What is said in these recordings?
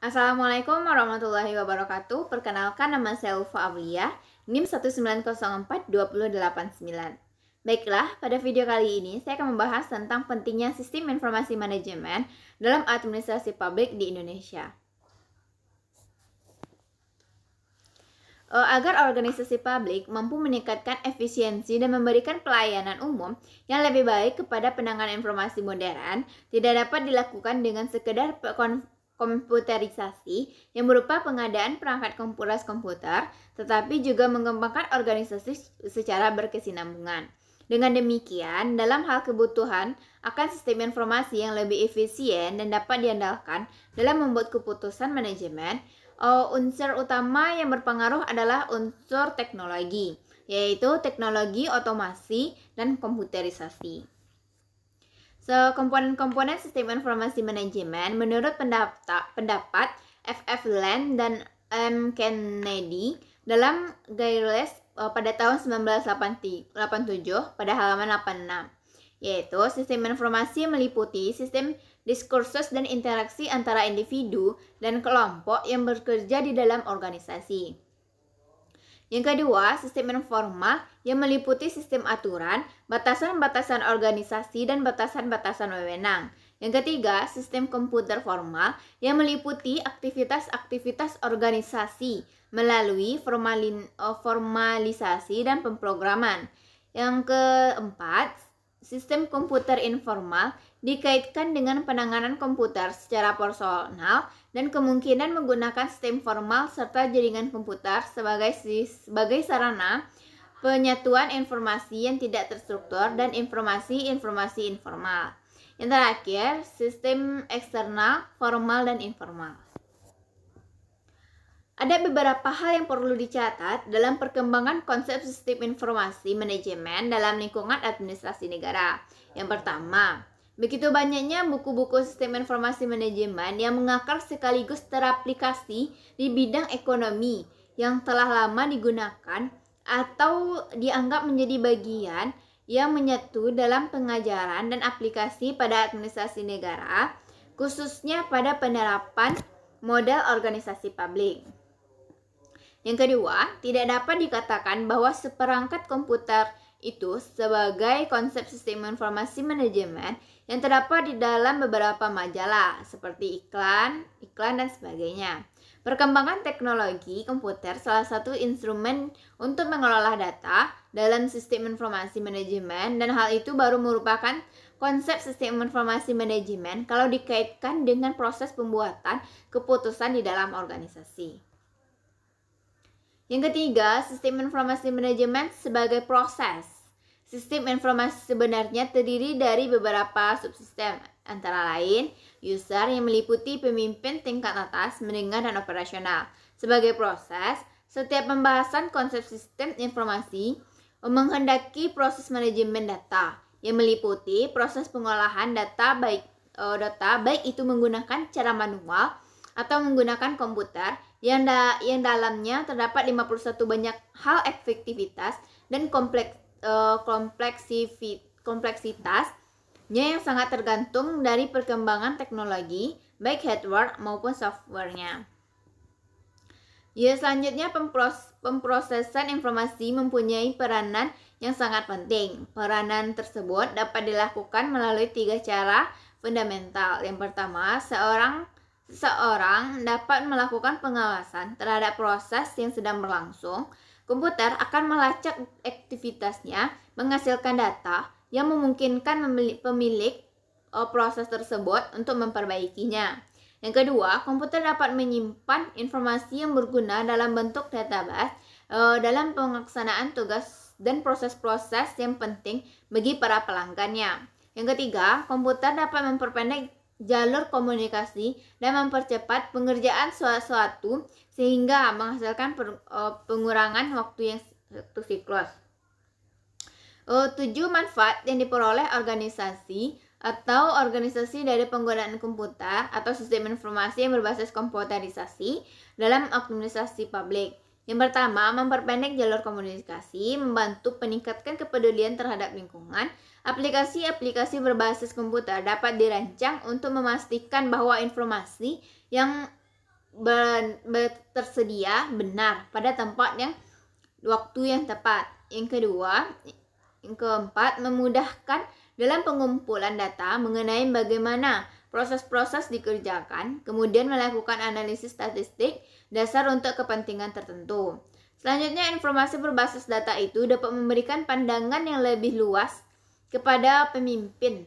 Assalamualaikum warahmatullahi wabarakatuh. Perkenalkan, nama saya Ulfa Aulia, NIM 1904289. Baiklah, pada video kali ini saya akan membahas tentang pentingnya sistem informasi manajemen dalam administrasi publik di Indonesia. Agar organisasi publik mampu meningkatkan efisiensi dan memberikan pelayanan umum yang lebih baik kepada penanganan informasi modern, tidak dapat dilakukan dengan sekedar komputerisasi yang berupa pengadaan perangkat komputer, tetapi juga mengembangkan organisasi secara berkesinambungan. Dengan demikian, dalam hal kebutuhan akan sistem informasi yang lebih efisien dan dapat diandalkan dalam membuat keputusan manajemen, unsur utama yang berpengaruh adalah unsur teknologi, yaitu teknologi otomasi dan komputerisasi. Komponen sistem informasi manajemen menurut pendapat F.F. Land dan M. Kennedy dalam Guidelines pada tahun 1987 pada halaman 86, yaitu sistem informasi meliputi sistem diskursus dan interaksi antara individu dan kelompok yang bekerja di dalam organisasi. Yang kedua, sistem informal yang meliputi sistem aturan, batasan-batasan organisasi, dan batasan-batasan wewenang. Yang ketiga, sistem komputer formal yang meliputi aktivitas-aktivitas organisasi melalui formalisasi dan pemrograman. Yang keempat, sistem komputer informal dikaitkan dengan penanganan komputer secara personal dan kemungkinan menggunakan sistem formal serta jaringan komputer sebagai sarana penyatuan informasi yang tidak terstruktur dan informasi informal. Yang terakhir, sistem eksternal, formal dan informal. Ada beberapa hal yang perlu dicatat dalam perkembangan konsep sistem informasi manajemen dalam lingkungan administrasi negara. Yang pertama, begitu banyaknya buku-buku sistem informasi manajemen yang mengakar sekaligus teraplikasi di bidang ekonomi yang telah lama digunakan atau dianggap menjadi bagian yang menyatu dalam pengajaran dan aplikasi pada administrasi negara, khususnya pada penerapan model organisasi publik. Yang kedua, tidak dapat dikatakan bahwa seperangkat komputer itu sebagai konsep sistem informasi manajemen yang terdapat di dalam beberapa majalah seperti iklan dan sebagainya. Perkembangan teknologi komputer salah satu instrumen untuk mengelola data dalam sistem informasi manajemen, dan hal itu baru merupakan konsep sistem informasi manajemen kalau dikaitkan dengan proses pembuatan keputusan di dalam organisasi. Yang ketiga, sistem informasi manajemen sebagai proses. Sistem informasi sebenarnya terdiri dari beberapa subsistem, antara lain user yang meliputi pemimpin tingkat atas, menengah, dan operasional. Sebagai proses, setiap pembahasan konsep sistem informasi menghendaki proses manajemen data yang meliputi proses pengolahan data baik itu menggunakan cara manual atau menggunakan komputer yang dalamnya terdapat 51 banyak hal efektivitas dan kompleksitasnya yang sangat tergantung dari perkembangan teknologi baik hardware maupun softwarenya. Selanjutnya, pemrosesan informasi mempunyai peranan yang sangat penting. Peranan tersebut dapat dilakukan melalui 3 cara fundamental. Yang pertama, seseorang dapat melakukan pengawasan terhadap proses yang sedang berlangsung. Komputer akan melacak aktivitasnya, menghasilkan data yang memungkinkan pemilik proses tersebut untuk memperbaikinya. Yang kedua, komputer dapat menyimpan informasi yang berguna dalam bentuk database dalam pelaksanaan tugas dan proses-proses yang penting bagi para pelanggannya. Yang ketiga, komputer dapat memperpendek jalur komunikasi dan mempercepat pengerjaan sesuatu sehingga menghasilkan pengurangan waktu siklus. 7 manfaat yang diperoleh organisasi dari penggunaan komputer atau sistem informasi yang berbasis komputerisasi dalam administrasi publik. Yang pertama, memperpendek jalur komunikasi, membantu meningkatkan kepedulian terhadap lingkungan. Aplikasi-aplikasi berbasis komputer dapat dirancang untuk memastikan bahwa informasi yang tersedia benar pada tempat yang waktu yang tepat. Yang keempat, memudahkan dalam pengumpulan data mengenai bagaimana proses-proses dikerjakan, kemudian melakukan analisis statistik dasar untuk kepentingan tertentu. Selanjutnya, informasi berbasis data itu dapat memberikan pandangan yang lebih luas kepada pemimpin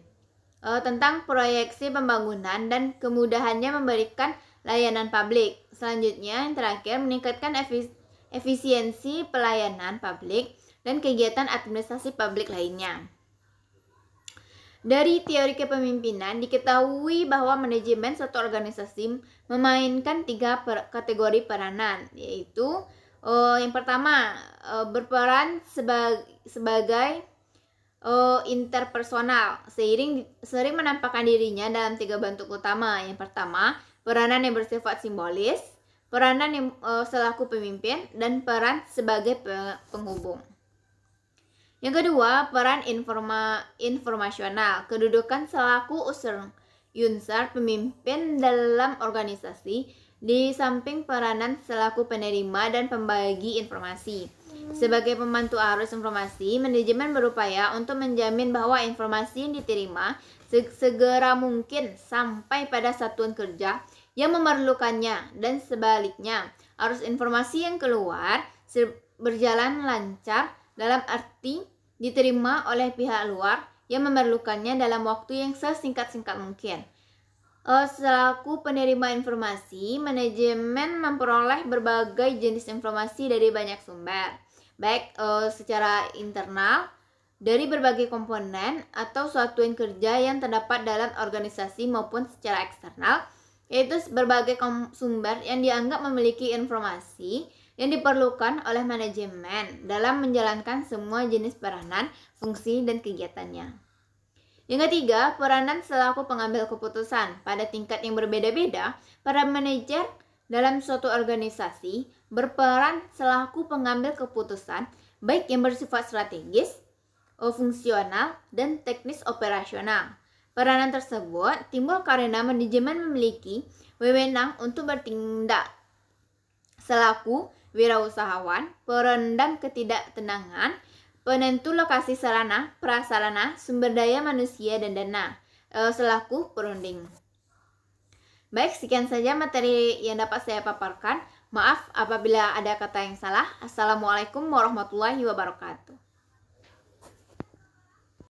tentang proyeksi pembangunan dan kemudahannya memberikan layanan publik. Selanjutnya, yang terakhir, meningkatkan efisiensi pelayanan publik dan kegiatan administrasi publik lainnya. Dari teori kepemimpinan diketahui bahwa manajemen suatu organisasi memainkan 3 kategori peranan, yaitu yang pertama berperan sebagai interpersonal, sering menampakkan dirinya dalam 3 bentuk utama. Yang pertama, peranan yang bersifat simbolis, peranan yang selaku pemimpin, dan peran sebagai penghubung. Yang kedua, peran informasional, kedudukan selaku unsur pemimpin dalam organisasi, di samping peranan selaku penerima dan pembagi informasi. Sebagai pembantu arus informasi, manajemen berupaya untuk menjamin bahwa informasi yang diterima segera mungkin sampai pada satuan kerja yang memerlukannya, dan sebaliknya, arus informasi yang keluar berjalan lancar dalam arti diterima oleh pihak luar yang memerlukannya dalam waktu yang sesingkat-singkat mungkin. Selaku penerima informasi, manajemen memperoleh berbagai jenis informasi dari banyak sumber, baik secara internal dari berbagai komponen atau satuan kerja yang terdapat dalam organisasi, maupun secara eksternal, yaitu berbagai sumber yang dianggap memiliki informasi yang diperlukan oleh manajemen dalam menjalankan semua jenis peranan, fungsi, dan kegiatannya. Yang ketiga, peranan selaku pengambil keputusan. Pada tingkat yang berbeda-beda, para manajer dalam suatu organisasi berperan selaku pengambil keputusan, baik yang bersifat strategis, fungsional, dan teknis operasional. Peranan tersebut timbul karena manajemen memiliki wewenang untuk bertindak selaku wirausahawan, peredam ketidaktenangan, penentu lokasi sarana, prasarana, sumber daya manusia, dan dana, selaku perunding. Baik, sekian saja materi yang dapat saya paparkan. Maaf apabila ada kata yang salah. Assalamualaikum warahmatullahi wabarakatuh.